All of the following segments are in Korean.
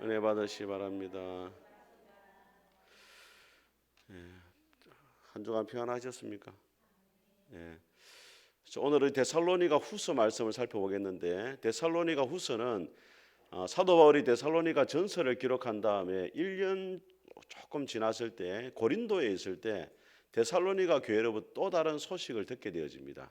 은혜 받으시 바랍니다. 예, 한 주간 평안하셨습니까? 예. 오늘은 데살로니가 후서 말씀을 살펴보겠는데, 데살로니가 후서는 사도 바울이 데살로니가 전서를 기록한 다음에 1년 조금 지났을 때 고린도에 있을 때 데살로니가 교회로부터 또 다른 소식을 듣게 되어집니다.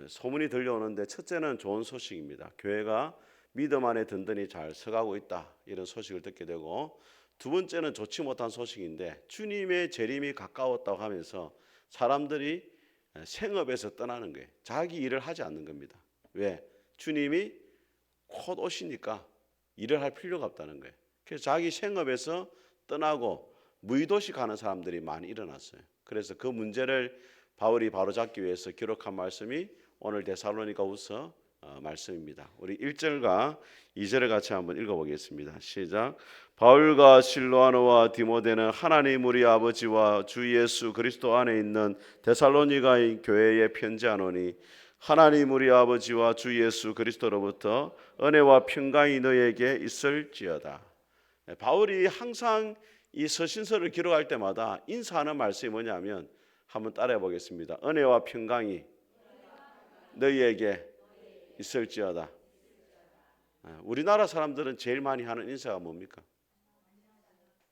소문이 들려오는데 첫째는 좋은 소식입니다. 교회가 믿음 안에 든든히 잘 서가고 있다, 이런 소식을 듣게 되고, 두 번째는 좋지 못한 소식인데 주님의 재림이 가까웠다고 하면서 사람들이 생업에서 떠나는 거예요. 자기 일을 하지 않는 겁니다. 왜? 주님이 곧 오시니까 일을 할 필요가 없다는 거예요. 그래서 자기 생업에서 떠나고 무의도시 가는 사람들이 많이 일어났어요. 그래서 그 문제를 바울이 바로잡기 위해서 기록한 말씀이 오늘 데살로니가후서 말씀입니다. 우리 1절과 2절을 같이 한번 읽어보겠습니다. 시작. 바울과 실로아노와 디모데는 하나님 우리 아버지와 주 예수 그리스도 안에 있는 데살로니가의 교회에 편지하노니, 하나님 우리 아버지와 주 예수 그리스도로부터 은혜와 평강이 너에게 있을지어다. 바울이 항상 이 서신서를 기록할 때마다 인사하는 말씀이 뭐냐면, 한번 따라해 보겠습니다. 은혜와 평강이 너희에게 있을지어다. 우리나라 사람들은 제일 많이 하는 인사가 뭡니까?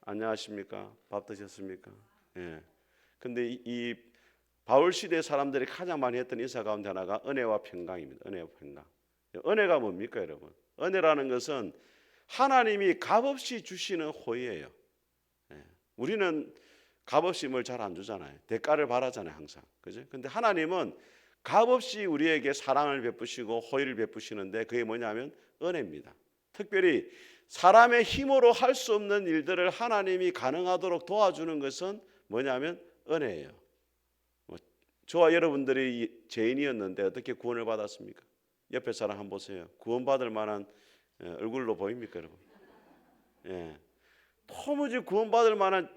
안녕하십니까? 밥 드셨습니까? 예. 근데 이 바울 시대 사람들이 가장 많이 했던 인사 가운데 하나가 은혜와 평강입니다. 은혜와 평강. 은혜가 뭡니까, 여러분? 은혜라는 것은 하나님이 값없이 주시는 호의예요. 예. 우리는 값없이 뭘 잘 안 주잖아요. 대가를 바라잖아요, 항상. 그죠? 근데 하나님은 값없이 우리에게 사랑을 베푸시고 호의를 베푸시는데, 그게 뭐냐면 은혜입니다. 특별히 사람의 힘으로 할 수 없는 일들을 하나님이 가능하도록 도와주는 것은 뭐냐면 은혜예요. 저와 여러분들이 죄인이었는데 어떻게 구원을 받았습니까? 옆에 사람 한번 보세요. 구원받을 만한 얼굴로 보입니까, 여러분? 예. 도무지 구원받을 만한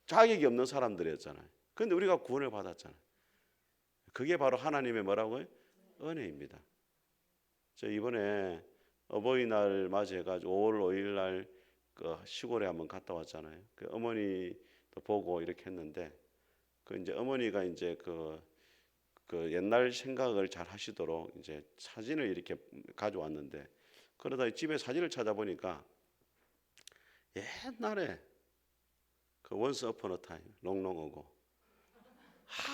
자격이 없는 사람들이었잖아요. 그런데 우리가 구원을 받았잖아요. 그게 바로 하나님의 뭐라고요? 은혜입니다. 저 이번에 어버이날 맞이해가지고 5월 5일 날 그 시골에 한번 갔다 왔잖아요. 그 어머니도 보고 이렇게 했는데, 그 이제 어머니가 이제 그 옛날 생각을 잘 하시도록 이제 사진을 이렇게 가져왔는데, 그러다 집에 사진을 찾아보니까 옛날에 그 원스 어폰 어 타임 롱롱하고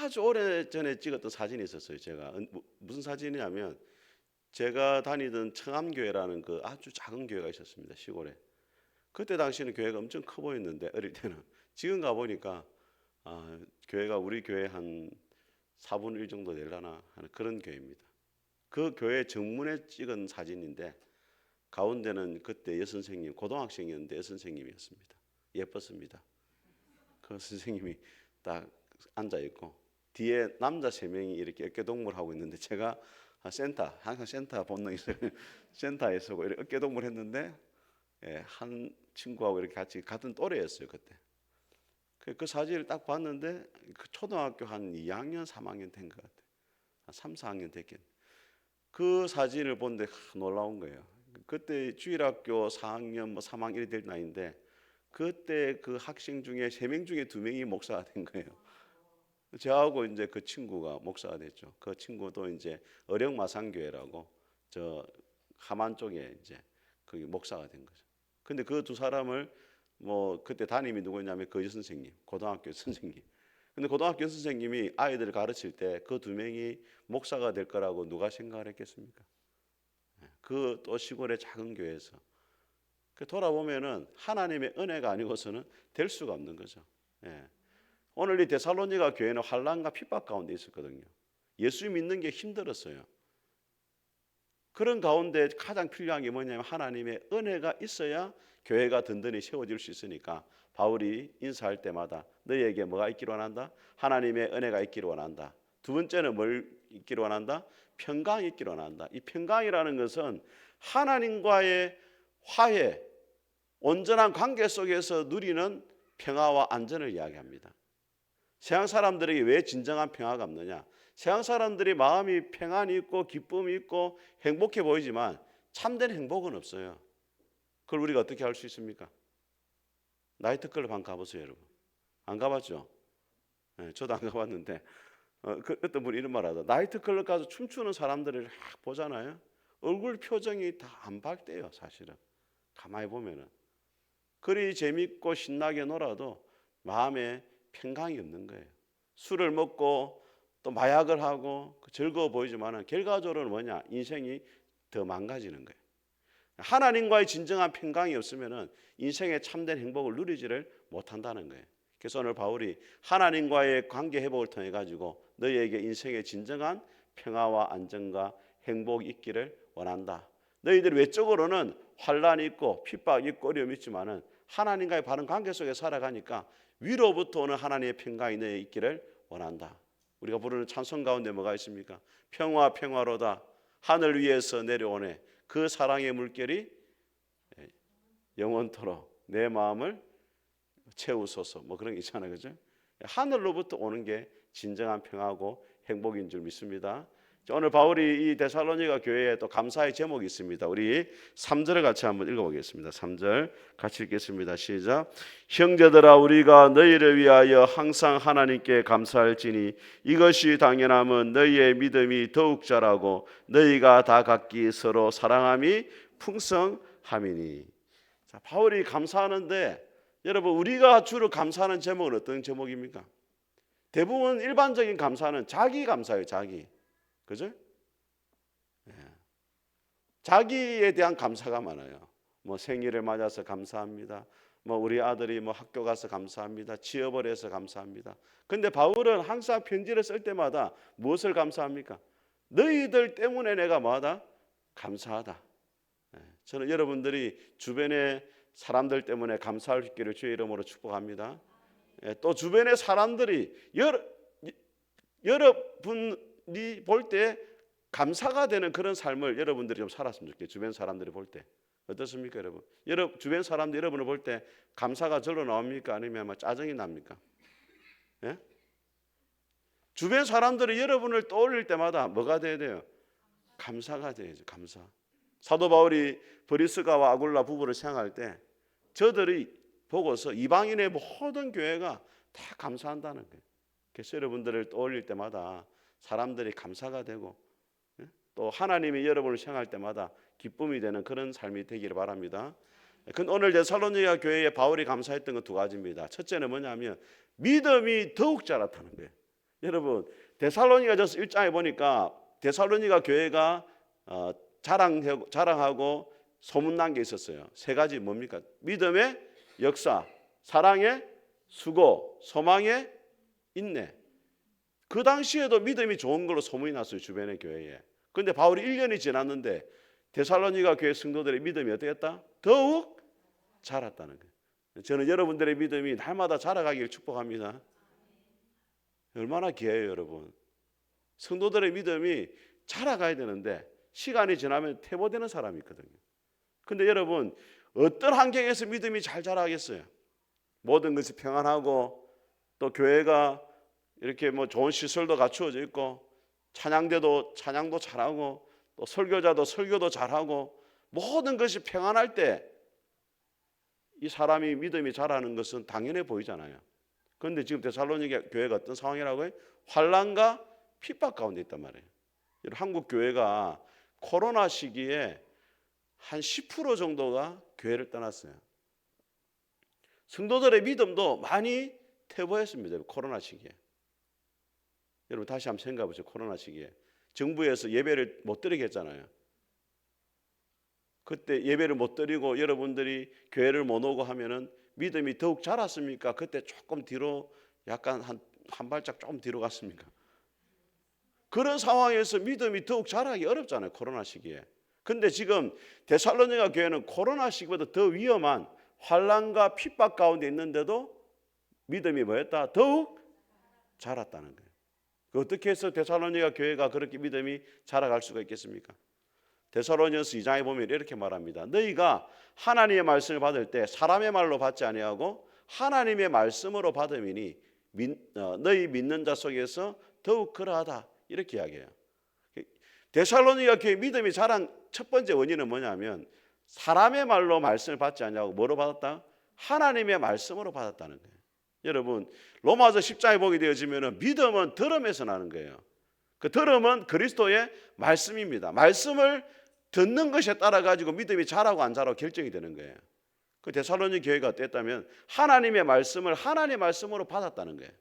아주 오래 전에 찍었던 사진이 있었어요. 제가 무슨 사진이냐면, 제가 다니던 청암교회라는 그 아주 작은 교회가 있었습니다, 시골에. 그때 당시에는 교회가 엄청 커 보였는데, 어릴 때는. 지금 가보니까 교회가 우리 교회 한 4분의 1 정도 되려나 하는 그런 교회입니다. 그 교회 정문에 찍은 사진인데, 가운데는 그때 여선생님, 고등학생이었는데 여선생님이었습니다. 예뻤습니다. 그 선생님이 딱 앉아있고, 뒤에 남자 3명이 이렇게 어깨동무하고 있는데, 제가 센터, 항상 센터 본능이 있어요. 센터에 서고 이렇게 어깨동무를 했는데, 한 친구하고 이렇게 같이 같은 또래였어요, 그때. 그 사진을 딱 봤는데 그 초등학교 한 2학년, 3학년 된 것 같아요. 한 3, 4학년 됐겠네. 그 사진을 보는데 놀라운 거예요. 그때 주일학교 4학년, 3학년이 될 나이인데, 그때 그 학생 중에 3명 중에 2명이 목사가 된 거예요. 저하고 이제 그 친구가 목사가 됐죠. 그 친구도 이제 어령마산교회라고 저 함안 쪽에 이제 거기 목사가 된 거죠. 근데 그 두 사람을 뭐 그때 담임이 누구냐면 그 선생님, 고등학교 선생님. 근데 고등학교 선생님이 아이들을 가르칠 때 그 2명이 목사가 될 거라고 누가 생각을 했겠습니까? 그 또 시골의 작은 교회에서. 돌아보면은 하나님의 은혜가 아니고서는 될 수가 없는 거죠. 오늘 이 데살로니가 교회는 환난과 핍박 가운데 있었거든요. 예수 믿는 게 힘들었어요. 그런 가운데 가장 필요한 게 뭐냐면 하나님의 은혜가 있어야 교회가 든든히 세워질 수 있으니까, 바울이 인사할 때마다 너희에게 뭐가 있기를 원한다? 하나님의 은혜가 있기를 원한다. 두 번째는 뭘 있기를 원한다? 평강이 있기를 원한다. 이 평강이라는 것은 하나님과의 화해, 온전한 관계 속에서 누리는 평화와 안전을 이야기합니다. 세상 사람들에게 왜 진정한 평화가 없느냐? 세상 사람들이 마음이 평안이 있고 기쁨이 있고 행복해 보이지만 참된 행복은 없어요. 그걸 우리가 어떻게 할 수 있습니까? 나이트클럽 한번 가보세요, 여러분. 안 가봤죠? 네, 저도 안 가봤는데 어떤 분이 이런 말 하다. 나이트클럽 가서 춤추는 사람들을 보잖아요. 얼굴 표정이 다 안 밝대요, 사실은. 가만히 보면은. 그리 재밌고 신나게 놀아도 마음에 평강이 없는 거예요. 술을 먹고 또 마약을 하고 즐거워 보이지만 결과적으로는 뭐냐? 인생이 더 망가지는 거예요. 하나님과의 진정한 평강이 없으면 인생의 참된 행복을 누리지를 못한다는 거예요. 그래서 오늘 바울이 하나님과의 관계 회복을 통해 가지고 너희에게 인생의 진정한 평화와 안정과 행복이 있기를 원한다. 너희들이 외적으로는 환란이 있고 핍박이 있고 어려움이 있지만은 하나님과의 바른 관계 속에 살아가니까 위로부터 오는 하나님의 평강이 너희에 있기를 원한다. 우리가 부르는 찬송 가운데 뭐가 있습니까? 평화 평화로다 하늘 위에서 내려오네 그 사랑의 물결이 영원토록 내 마음을 채우소서. 뭐 그런 게 있잖아요, 그죠? 하늘로부터 오는 게 진정한 평화고 행복인 줄 믿습니다. 오늘 바울이 이 데살로니가 교회에 또 감사의 제목이 있습니다. 우리 3절을 같이 한번 읽어보겠습니다. 3절 같이 읽겠습니다. 시작. 형제들아 우리가 너희를 위하여 항상 하나님께 감사할지니 이것이 당연함은 너희의 믿음이 더욱 자라고 너희가 다 각기 서로 사랑함이 풍성함이니. 자, 바울이 감사하는데 여러분 우리가 주로 감사하는 제목은 어떤 제목입니까? 대부분 일반적인 감사는 자기 감사예요. 자기. 그죠? 네. 자기에 대한 감사가 많아요. 뭐 생일을 맞아서 감사합니다. 뭐 우리 아들이 뭐 학교 가서 감사합니다. 취업을 해서 감사합니다. 근데 바울은 항상 편지를 쓸 때마다 무엇을 감사합니까? 너희들 때문에 내가 뭐하다? 감사하다. 네. 저는 여러분들이 주변에 사람들 때문에 감사할 수 있기를 주의 이름으로 축복합니다. 네. 또 주변의 사람들이 여러분이 볼 때 감사가 되는 그런 삶을 여러분들이 좀 살았으면 좋겠어요. 주변 사람들이 볼 때 어떻습니까, 여러분? 주변 사람들 여러분을 볼 때 감사가 절로 나옵니까? 아니면 짜증이 납니까? 예? 주변 사람들이 여러분을 떠올릴 때마다 뭐가 돼야 돼요? 감사가 돼야죠. 감사. 사도 바울이 브리스가와 아굴라 부부를 생각할 때 저들이 보고서 이방인의 모든 교회가 다 감사한다는 거예요. 그래서 여러분들을 떠올릴 때마다 사람들이 감사가 되고 또 하나님이 여러분을 생각할 때마다 기쁨이 되는 그런 삶이 되기를 바랍니다. 근데 오늘 데살로니가 교회에 바울이 감사했던 건 두 가지입니다. 첫째는 뭐냐면 믿음이 더욱 자랐다는 거예요. 여러분 데살로니가전서 1장에 보니까 데살로니가 교회가 자랑하고 소문난 게 있었어요. 세 가지 뭡니까? 믿음의 역사, 사랑의 수고, 소망의 인내. 그 당시에도 믿음이 좋은 걸로 소문이 났어요. 주변의 교회에. 그런데 바울이 1년이 지났는데 데살로니가 교회 성도들의 믿음이 어떻게 했다? 더욱 자랐다는 거예요. 저는 여러분들의 믿음이 날마다 자라가기를 축복합니다. 얼마나 귀해요, 여러분. 성도들의 믿음이 자라가야 되는데 시간이 지나면 퇴보되는 사람이 있거든요. 근데 여러분 어떤 환경에서 믿음이 잘 자라겠어요? 모든 것이 평안하고 또 교회가 이렇게 뭐 좋은 시설도 갖추어져 있고 찬양도 잘하고 또 설교자도 설교도 잘하고 모든 것이 평안할 때 이 사람이 믿음이 자라는 것은 당연해 보이잖아요. 그런데 지금 데살로니가 교회가 어떤 상황이라고요? 환난과 핍박 가운데 있단 말이에요. 한국 교회가 코로나 시기에 한 10% 정도가 교회를 떠났어요. 성도들의 믿음도 많이 퇴보했습니다. 코로나 시기에. 여러분 다시 한번 생각해 보세요. 코로나 시기에 정부에서 예배를 못 드리게 했잖아요. 그때 예배를 못 드리고 여러분들이 교회를 못 오고 하면은 믿음이 더욱 자랐습니까? 그때 조금 뒤로 약간 한 발짝 조금 뒤로 갔습니까? 그런 상황에서 믿음이 더욱 자라기 어렵잖아요. 코로나 시기에. 근데 지금 데살로니가 교회는 코로나 시기보다 더 위험한 환난과 핍박 가운데 있는데도 믿음이 뭐였다? 더욱 자랐다는 거예요. 어떻게 해서 데살로니가 교회가 그렇게 믿음이 자라갈 수가 있겠습니까? 데살로니가서 2장에 보면 이렇게 말합니다. 너희가 하나님의 말씀을 받을 때 사람의 말로 받지 아니하고 하나님의 말씀으로 받음이니 너희 믿는 자 속에서 더욱 그러하다. 이렇게 이야기해요. 데살로니가 교회 믿음이 자란 첫 번째 원인은 뭐냐면 사람의 말로 말씀을 받지 않냐고 뭐로 받았다? 하나님의 말씀으로 받았다는 거예요. 여러분 로마서 10장에 보게 되어지면 믿음은 들음에서 나는 거예요. 그 들음은 그리스도의 말씀입니다. 말씀을 듣는 것에 따라 가지고 믿음이 자라고 안 자라고 결정이 되는 거예요. 그 데살로니 교회가 어땠다면 하나님의 말씀을 하나님의 말씀으로 받았다는 거예요.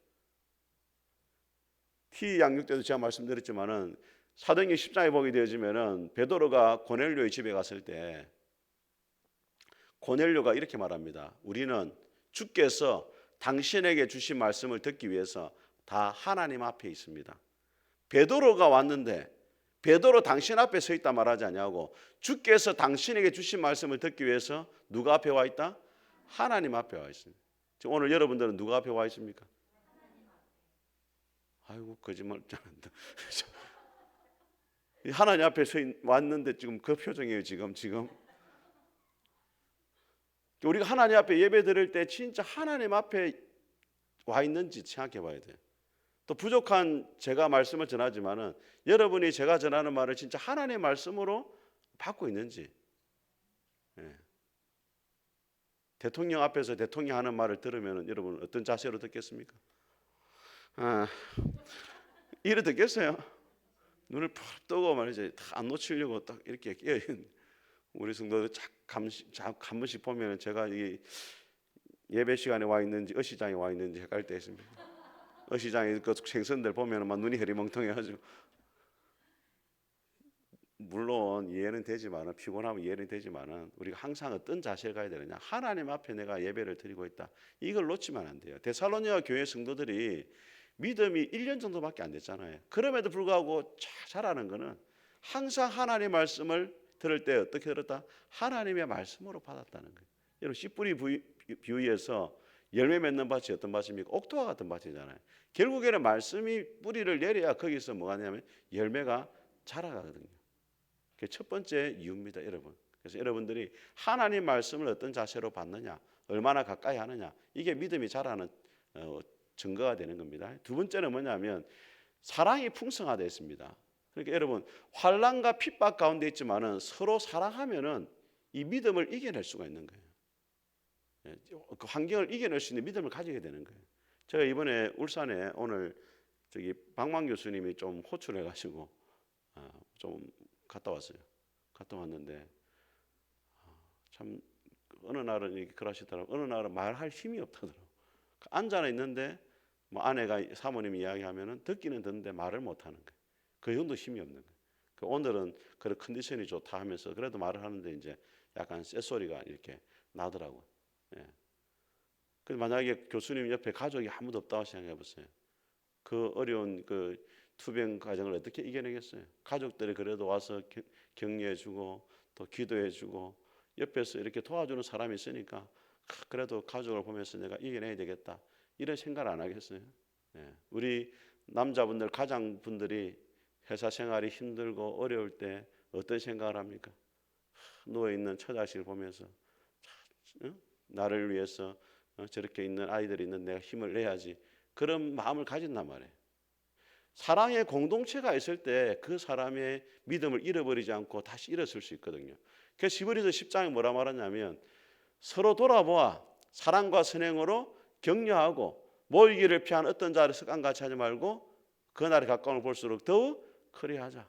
티 양육 때도 제가 말씀드렸지만은 사도행전 10장에 보게 되어지면은 베드로가 고넬료의 집에 갔을 때 고넬료가 이렇게 말합니다. 우리는 주께서 당신에게 주신 말씀을 듣기 위해서 다 하나님 앞에 있습니다. 베드로가 왔는데 베드로 당신 앞에 서 있다 말하지 않냐고, 주께서 당신에게 주신 말씀을 듣기 위해서 누가 앞에 와 있다? 하나님 앞에 와 있습니다. 지금 오늘 여러분들은 누가 앞에 와 있습니까? 아이고 거짓말 잘한다. 하나님 앞에 서 왔는데 지금 그 표정이에요. 지금 우리가 하나님 앞에 예배 드릴 때 진짜 하나님 앞에 와 있는지 생각해 봐야 돼요. 또 부족한 제가 말씀을 전하지만은 여러분이 제가 전하는 말을 진짜 하나님의 말씀으로 받고 있는지. 예. 대통령 앞에서 대통령 하는 말을 들으면 여러분 어떤 자세로 듣겠습니까? 이래 듣겠어요? 눈을 푹 뜨고 말이지 다 안 놓치려고 딱 이렇게 깨어 있는 우리 성도들 한 번씩 보면 제가 이 예배 시간에 와 있는지 어시장에 와 있는지 헷갈릴 때 있습니다. 어시장에 그 생선들 보면 막 눈이 흐리멍텅해가지고 물론 이해는 되지만은 피곤하면 이해는 되지만은 우리가 항상 어떤 자세를 가야 되느냐? 하나님 앞에 내가 예배를 드리고 있다. 이걸 놓치면 안 돼요. 데살로니가 교회 성도들이 믿음이 1년 정도밖에 안 됐잖아요. 그럼에도 불구하고 잘하는 거는 항상 하나님의 말씀을 들을 때 어떻게 들었다? 하나님의 말씀으로 받았다는 거예요. 여러분 씨뿌리 비유에서 열매 맺는 밭이 어떤 밭입니까? 옥토와 같은 밭이잖아요. 결국에는 말씀이 뿌리를 내려야 거기서 뭐가 하냐면 열매가 자라가거든요. 그게 첫 번째 이유입니다, 여러분. 그래서 여러분들이 하나님 말씀을 어떤 자세로 받느냐, 얼마나 가까이 하느냐, 이게 믿음이 자라는 증거가 되는 겁니다. 두 번째는 뭐냐면 사랑이 풍성하다 했습니다. 그러니까 여러분 환난과 핍박 가운데 있지만은 서로 사랑하면은 이 믿음을 이겨낼 수가 있는 거예요. 그 환경을 이겨낼 수 있는 믿음을 가지게 되는 거예요. 제가 이번에 울산에 오늘 저기 박만 교수님이 좀 호출해가지고 좀 갔다 왔어요. 갔다 왔는데 참 어느 날은 이렇게 그러시더라고. 어느 날은 말할 힘이 없다더라고. 앉아 있는데 뭐 아내가 사모님이 이야기하면은 듣기는 듣는데 말을 못하는 거예요. 그 정도 힘이 없는 거예요. 오늘은 그런 컨디션이 좋다 하면서 그래도 말을 하는데 이제 약간 쇳소리가 이렇게 나더라고요. 예. 그래서 만약에 교수님 옆에 가족이 아무도 없다고 생각해 보세요. 그 어려운 그 투병 과정을 어떻게 이겨내겠어요? 가족들이 그래도 와서 격려해주고 또 기도해주고 옆에서 이렇게 도와주는 사람이 있으니까 그래도 가족을 보면서 내가 이겨내야 되겠다 이런 생각을 안 하겠어요? 예. 우리 남자분들 가장분들이 회사 생활이 힘들고 어려울 때 어떤 생각을 합니까? 누워있는 처자식을 보면서 나를 위해서 저렇게 있는 아이들이 있는 내가 힘을 내야지 그런 마음을 가진단 말이에요. 사랑의 공동체가 있을 때 그 사람의 믿음을 잃어버리지 않고 다시 일어설 수 있거든요. 그래서 히브리서 10장에 뭐라 말하냐면 서로 돌아보아 사랑과 선행으로 격려하고 모이기를 피한 어떤 자를 습관같이 하지 말고 그날에 가까움을 볼수록 더욱 그리하자.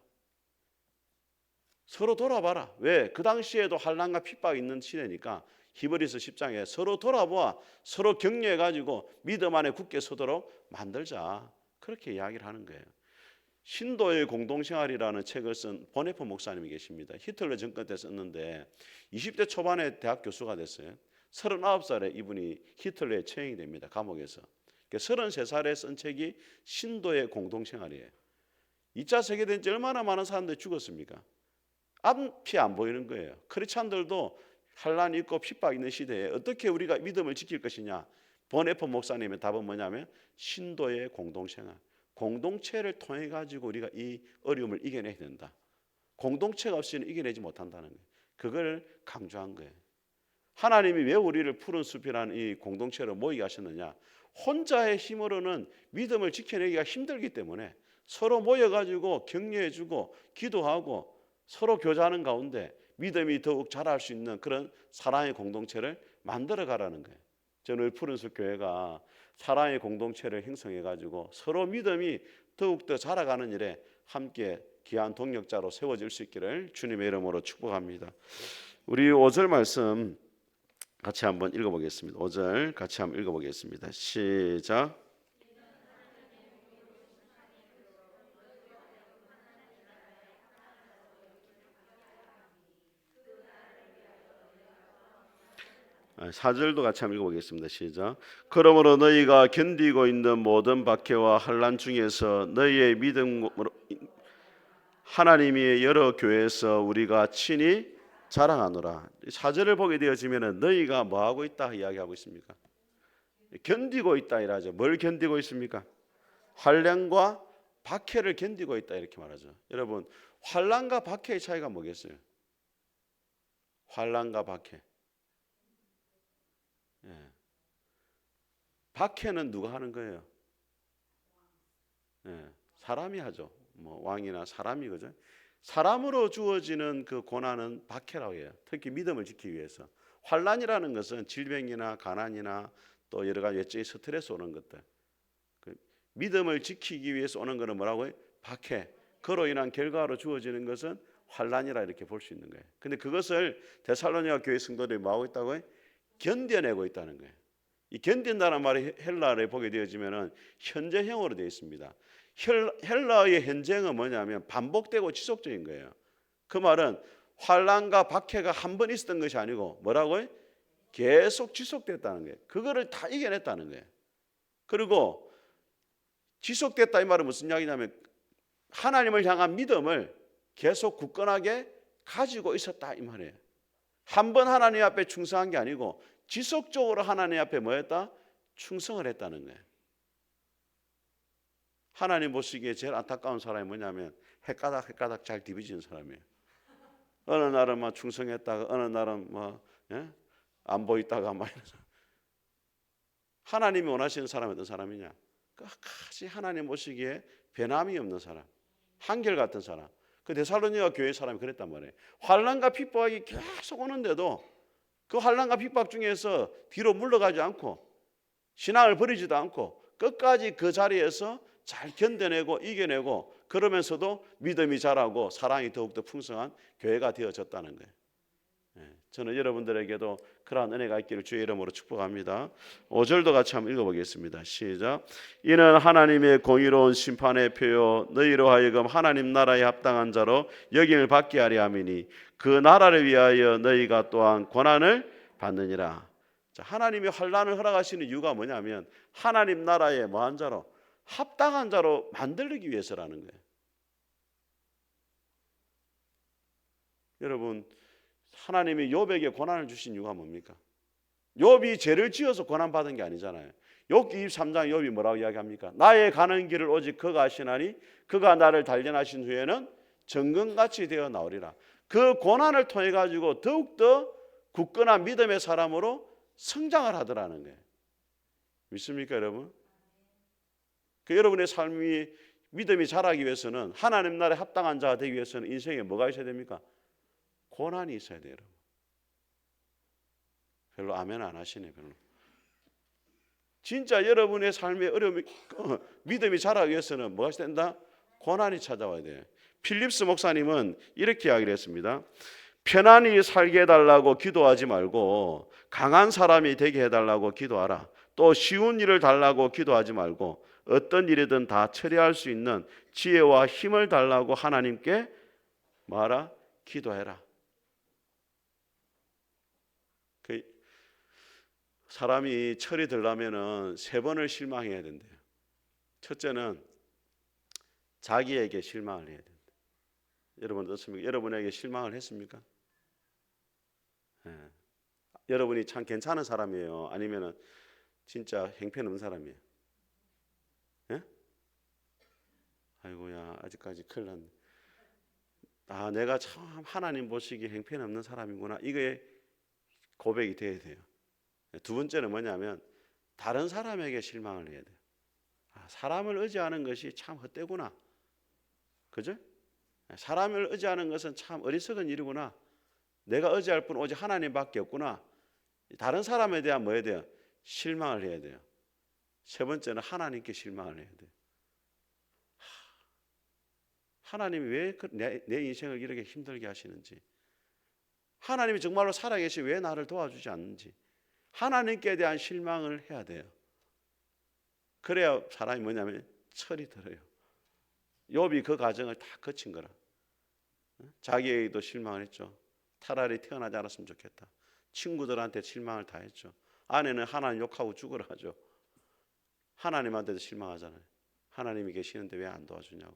서로 돌아봐라. 왜? 그 당시에도 환난과 핍박이 있는 시대니까 히브리서 10장에 서로 돌아보아 서로 격려해가지고 믿음 안에 굳게 서도록 만들자. 그렇게 이야기를 하는 거예요. 신도의 공동생활이라는 책을 쓴 보네퍼 목사님이 계십니다. 히틀러 정권 때 썼는데 20대 초반에 대학 교수가 됐어요. 39살에 이분이 히틀러에 처형이 됩니다. 감옥에서. 33살에 쓴 책이 신도의 공동생활이에요. 2차 세계대전 때 얼마나 많은 사람들이 죽었습니까? 앞이 안 보이는 거예요. 크리스찬들도 환난이 있고 핍박 있는 시대에 어떻게 우리가 믿음을 지킬 것이냐. 보네퍼 목사님의 답은 뭐냐면 신도의 공동생활. 공동체를 통해 가지고 우리가 이 어려움을 이겨내야 된다. 공동체가 없이는 이겨내지 못한다는 거예요. 그걸 강조한 거예요. 하나님이 왜 우리를 푸른 숲이라는 이 공동체로 모이게 하셨느냐. 혼자의 힘으로는 믿음을 지켜내기가 힘들기 때문에 서로 모여가지고 격려해주고 기도하고 서로 교제하는 가운데 믿음이 더욱 자랄 수 있는 그런 사랑의 공동체를 만들어 가라는 거예요. 저는 푸른숲 교회가 사랑의 공동체를 형성해 가지고 서로 믿음이 더욱더 자라가는 일에 함께 귀한 동력자로 세워질 수 있기를 주님의 이름으로 축복합니다. 우리 5절 말씀 같이 한번 읽어보겠습니다. 5절 같이 한번 읽어보겠습니다. 시작. 사절도 같이 한번 읽어보겠습니다. 시작. 그러므로 너희가 견디고 있는 모든 박해와 환난 중에서 너희의 믿음으로 하나님이 여러 교회에서 우리가 친히 자랑하노라. 사절을 보게 되어지면 너희가 뭐하고 있다 이야기하고 있습니까? 견디고 있다 이라죠. 뭘 견디고 있습니까? 환난과 박해를 견디고 있다 이렇게 말하죠. 여러분, 환난과 박해의 차이가 뭐겠어요? 환난과 박해. 박해는 누가 하는 거예요? 사람이 하죠. 뭐 왕이나 사람이, 그죠? 사람으로 주어지는 그 고난은 박해라고 해요. 특히 믿음을 지키기 위해서. 환난이라는 것은 질병이나 가난이나 또 여러 가지 외적인 스트레스 오는 것들. 그 믿음을 지키기 위해서 오는 것은 뭐라고요? 박해. 그로 인한 결과로 주어지는 것은 환난이라 이렇게 볼 수 있는 거예요. 근데 그것을 데살로니가 교회 성도들이 뭐하고 있다고요? 견뎌내고 있다는 거예요. 이 견딘다는 말이 헬라어에 보게 되어지면은 현재형으로 되어 있습니다. 헬라어의 현재형은 뭐냐면 반복되고 지속적인 거예요. 그 말은 환난과 박해가 한 번 있었던 것이 아니고 뭐라고요? 계속 지속됐다는 거예요. 그거를 다 이겨냈다는 거예요. 그리고 지속됐다 이 말은 무슨 이야기냐면 하나님을 향한 믿음을 계속 굳건하게 가지고 있었다 이 말이에요. 한 번 하나님 앞에 충성한 게 아니고 지속적으로 하나님 앞에 뭐했다? 충성을 했다는 거예요. 하나님 보시기에 제일 안타까운 사람이 뭐냐면 헷가닥 잘 뒤비지는 사람이에요. 어느 날은 막 충성했다가 어느 날은 뭐 안 보이다가 막 이러죠. 하나님이 원하시는 사람이 어떤 사람이냐? 끝까지 하나님 보시기에 변함이 없는 사람, 한결같은 사람. 그 데살로니가 교회 사람이 그랬단 말이에요. 환난과 핍박이 계속 오는데도 그 환난과 핍박 중에서 뒤로 물러가지 않고 신앙을 버리지도 않고 끝까지 그 자리에서 잘 견뎌내고 이겨내고 그러면서도 믿음이 자라고 사랑이 더욱더 풍성한 교회가 되어졌다는 거예요. 저는 여러분들에게도 그러한 은혜가 있기를 주의 이름으로 축복합니다. 5절도 같이 한번 읽어보겠습니다. 시작. 이는 하나님의 공의로운 심판의 표요 너희로 하여금 하나님 나라에 합당한 자로 여김을 받게 하려 함이니 그 나라를 위하여 너희가 또한 고난을 받느니라. 자, 하나님이 환난을 허락하시는 이유가 뭐냐면 하나님 나라에 뭐한 자로? 합당한 자로 만들기 위해서라는 거예요. 여러분, 하나님이 욥에게 고난을 주신 이유가 뭡니까? 욥이 죄를 지어서 고난 받은 게 아니잖아요. 욥기 23장 욥이 뭐라고 이야기합니까? 나의 가는 길을 오직 그가 아시나니 그가 나를 단련하신 후에는 정금같이 되어 나오리라. 그 고난을 통해 가지고 더욱더 굳건한 믿음의 사람으로 성장을 하더라는 거예요. 믿습니까, 여러분? 여러분의 삶이 믿음이 자라기 위해서는 하나님 나라에 합당한 자가 되기 위해서는 인생에 뭐가 있어야 됩니까? 고난이 있어야 돼요. 여러분. 별로 아멘 안 하시네. 별로. 진짜 여러분의 삶의 어려움이 믿음이 자라기 위해서는 뭐가 있어야 된다? 고난이 찾아와야 돼요. 필립스 목사님은 이렇게 이야기를 했습니다. 편안히 살게 해달라고 기도하지 말고 강한 사람이 되게 해달라고 기도하라. 또 쉬운 일을 달라고 기도하지 말고 어떤 일이든 다 처리할 수 있는 지혜와 힘을 달라고 하나님께 말하 기도해라. 사람이 철이 들려면은 3번을 실망해야 된대요. 첫째는 자기에게 실망을 해야 된다. 여러분 어떻습니까? 여러분에게 실망을 했습니까? 여러분이 참 괜찮은 사람이에요? 아니면은 진짜 형편없는 사람이에요? 아이고야 아직까지 큰일 났네. 아 내가 참 하나님 보시기에 형편없는 사람이구나. 이게 고백이 돼야 돼요. 두 번째는 뭐냐면 다른 사람에게 실망을 해야 돼요. 아, 사람을 의지하는 것이 참 헛되구나. 그죠? 사람을 의지하는 것은 참 어리석은 일이구나. 내가 의지할 분은 오직 하나님밖에 없구나. 다른 사람에 대한 뭐 해야 돼요? 실망을 해야 돼요. 세 번째는 하나님께 실망을 해야 돼요. 하나님이 왜 내 인생을 이렇게 힘들게 하시는지, 하나님이 정말로 살아계시 왜 나를 도와주지 않는지 하나님께 대한 실망을 해야 돼요. 그래야 사람이 뭐냐면 철이 들어요. 욥이 그 과정을 다 거친 거라. 자기에게도 실망을 했죠. 차라리 태어나지 않았으면 좋겠다. 친구들한테 실망을 다 했죠. 아내는 하나님 욕하고 죽으라 하죠. 하나님한테도 실망하잖아요. 하나님이 계시는데 왜 안 도와주냐고.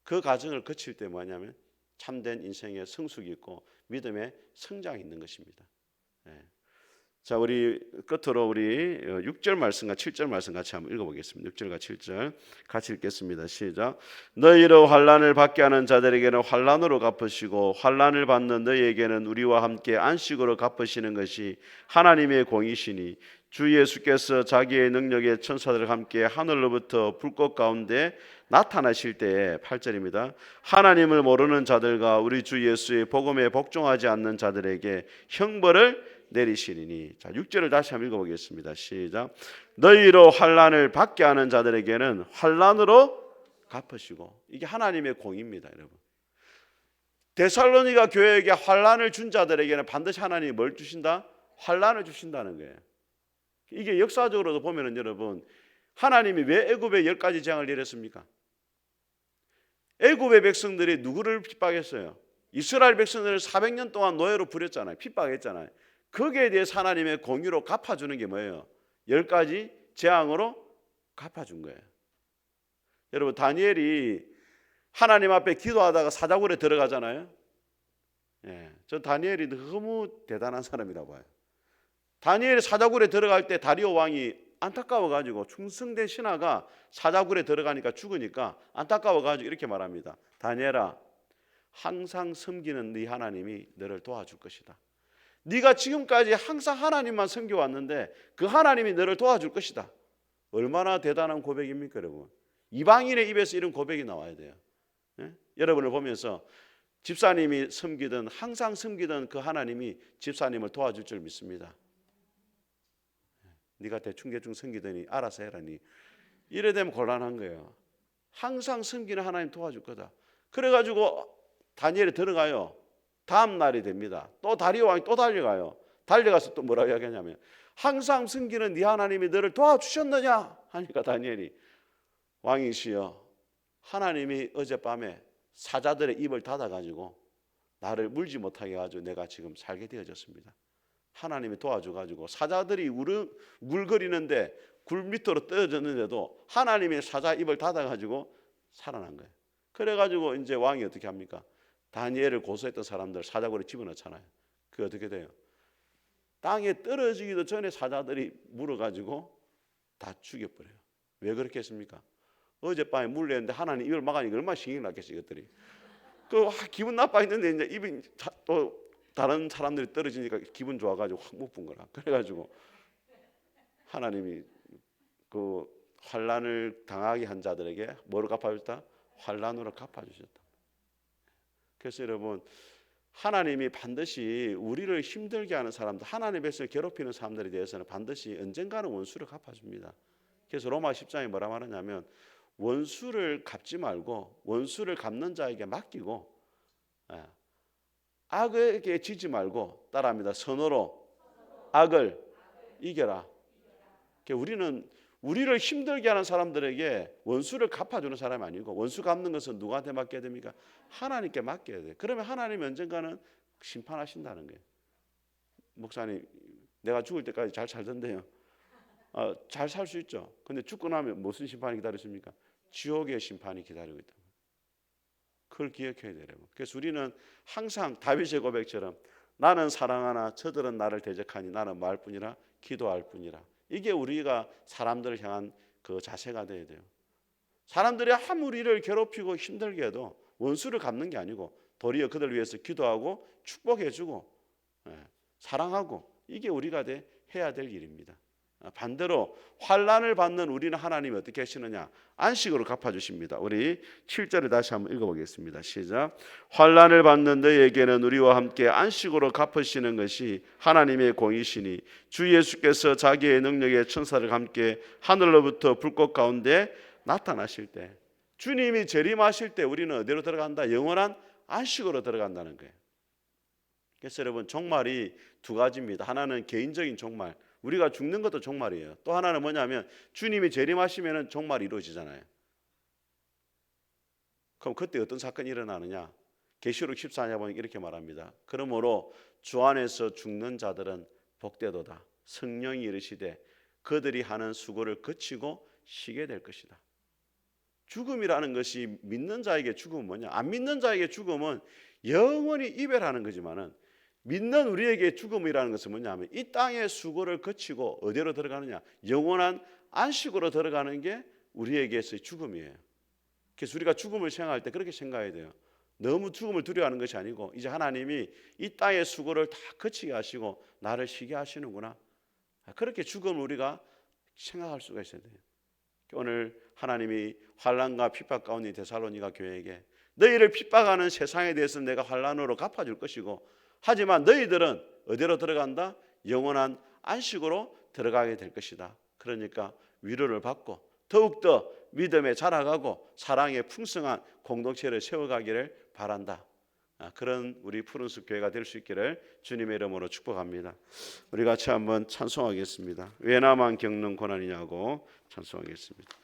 그 과정을 거칠 때 뭐냐면 참된 인생의 성숙이 있고 믿음의 성장이 있는 것입니다. 자, 우리 끝으로 우리 6절 말씀과 7절 말씀 같이 한번 읽어보겠습니다. 6절과 7절 같이 읽겠습니다. 시작. 너희로 환난을 받게 하는 자들에게는 환난으로 갚으시고 환난을 받는 너희에게는 우리와 함께 안식으로 갚으시는 것이 하나님의 공이시니 주 예수께서 자기의 능력의 천사들과 함께 하늘로부터 불꽃 가운데 나타나실 때에 8절입니다. 하나님을 모르는 자들과 우리 주 예수의 복음에 복종하지 않는 자들에게 형벌을 내리시리니. 자, 6절을 다시 한번 읽어보겠습니다. 시작. 너희로 환난을 받게 하는 자들에게는 환난으로 갚으시고. 이게 하나님의 공입니다, 여러분. 데살로니가 교회에게 환난을 준 자들에게는 반드시 하나님이 뭘 주신다? 환난을 주신다는 거예요. 이게 역사적으로도 보면은 여러분, 하나님이 왜 애굽에 10가지 재앙을 내렸습니까? 애굽의 백성들이 누구를 핍박했어요? 이스라엘 백성들을 400년 동안 노예로 부렸잖아요. 핍박했잖아요. 거기에 대해서 하나님의 공의로 갚아주는 게 뭐예요? 10가지 재앙으로 갚아준 거예요. 여러분, 다니엘이 하나님 앞에 기도하다가 사자굴에 들어가잖아요. 전 다니엘이 너무 대단한 사람이라고 봐요. 다니엘이 사자굴에 들어갈 때 다리오 왕이 안타까워가지고 충성된 신하가 사자굴에 들어가니까 죽으니까 안타까워가지고 이렇게 말합니다. 다니엘아, 항상 섬기는 네 하나님이 너를 도와줄 것이다. 네가 지금까지 항상 하나님만 섬겨왔는데 그 하나님이 너를 도와줄 것이다. 얼마나 대단한 고백입니까, 여러분? 이방인의 입에서 이런 고백이 나와야 돼요. 여러분을 보면서 집사님이 섬기든 항상 섬기던 그 하나님이 집사님을 도와줄 줄 믿습니다. 네가 대충 섬기더니 알아서 해라니. 이래 되면 곤란한 거예요. 항상 섬기는 하나님 도와줄 거다. 그래가지고 다니엘이 들어가요. 다음 날이 됩니다. 또 다리오 왕이 또 달려가요. 달려가서 또 뭐라고 이야기하냐면 항상 섬기는 네 하나님이 너를 도와주셨느냐 하니까 다니엘이 왕이시여, 하나님이 어젯밤에 사자들의 입을 닫아가지고 나를 물지 못하게 해가지고 내가 지금 살게 되어졌습니다. 하나님이 도와줘가지고 사자들이 물거리는데 굴 밑으로 떨어졌는데도 하나님이 사자 입을 닫아가지고 살아난 거예요. 그래가지고 이제 왕이 어떻게 합니까? 다니엘을 고소했던 사람들 사자굴에 집어넣잖아요. 그게 어떻게 돼요? 땅에 떨어지기도 전에 사자들이 물어가지고 다 죽여버려요. 왜 그렇게 했습니까? 어젯밤에 물렸는데 하나님 입을 막으니까 얼마나 신경이 났겠어요, 이것들이. 기분 나빠 했는데 이제 입이 또 다른 사람들이 떨어지니까 기분 좋아가지고 확 못 본 거라. 그래가지고 하나님이 그 환난을 당하게 한 자들에게 뭐로 갚아주셨다? 환난으로 갚아주셨다. 그래서 여러분, 하나님이 반드시 우리를 힘들게 하는 사람들, 하나님의 백성을 괴롭히는 사람들에 대해서는 반드시 언젠가는 원수를 갚아줍니다. 그래서 로마 10장에 뭐라 말하냐면 원수를 갚지 말고 원수를 갚는 자에게 맡기고 악에게 지지 말고 따라합니다. 선으로 악을 이겨라. 우리를 힘들게 하는 사람들에게 원수를 갚아주는 사람이 아니고 원수 갚는 것은 누구한테 맡겨야 됩니까? 하나님께 맡겨야 돼요. 그러면 하나님이 언젠가는 심판하신다는 거예요. 목사님, 내가 죽을 때까지 잘 살던데요. 잘 살 수 있죠. 근데 죽고 나면 무슨 심판이 기다리십니까? 지옥의 심판이 기다리고 있다. 그걸 기억해야 돼요. 그래서 우리는 항상 다윗의 고백처럼 나는 사랑하나 저들은 나를 대적하니 나는 말할 뿐이라 기도할 뿐이라. 이게 우리가 사람들을 향한 그 자세가 돼야 돼요. 사람들이 아무리 우리를 괴롭히고 힘들게 해도 원수를 갚는 게 아니고 도리어 그들 위해서 기도하고 축복해주고 사랑하고 이게 우리가 해야 될 일입니다. 반대로 환난을 받는 우리는 하나님이 어떻게 하시느냐? 안식으로 갚아주십니다. 우리 7절을 다시 한번 읽어보겠습니다. 시작. 환난을 받는 너희에게는 우리와 함께 안식으로 갚으시는 것이 하나님의 공이시니 주 예수께서 자기의 능력의 천사를 함께 하늘로부터 불꽃 가운데 나타나실 때, 주님이 재림하실 때 우리는 어디로 들어간다? 영원한 안식으로 들어간다는 거예요. 그래서 여러분, 종말이 두 가지입니다. 하나는 개인적인 종말, 우리가 죽는 것도 종말이에요. 또 하나는 뭐냐면 주님이 재림하시면 종말이 이루어지잖아요. 그럼 그때 어떤 사건이 일어나느냐? 계시록 14장 보면 이렇게 말합니다. 그러므로 주 안에서 죽는 자들은 복되도다. 성령이 이르시되 그들이 하는 수고를 그치고 쉬게 될 것이다. 죽음이라는 것이 믿는 자에게 죽음은 뭐냐? 안 믿는 자에게 죽음은 영원히 이별하는 거지만은, 믿는 우리에게 죽음이라는 것은 뭐냐면 이 땅의 수고를 거치고 어디로 들어가느냐? 영원한 안식으로 들어가는 게 우리에게서의 죽음이에요. 그래서 우리가 죽음을 생각할 때 그렇게 생각해야 돼요. 너무 죽음을 두려워하는 것이 아니고, 이제 하나님이 이 땅의 수고를 다 거치게 하시고 나를 쉬게 하시는구나, 그렇게 죽음을 우리가 생각할 수가 있어야 돼요. 오늘 하나님이 환난과 핍박 가운데 데살로니가 교회에게, 너희를 핍박하는 세상에 대해서 내가 환난으로 갚아줄 것이고, 하지만 너희들은 어디로 들어간다? 영원한 안식으로 들어가게 될 것이다. 그러니까 위로를 받고 더욱더 믿음에 자라가고 사랑의 풍성한 공동체를 세워가기를 바란다. 그런 우리 푸른숲 교회가 될 수 있기를 주님의 이름으로 축복합니다. 우리 같이 한번 찬송하겠습니다. 왜 나만 겪는 고난이냐고 찬송하겠습니다.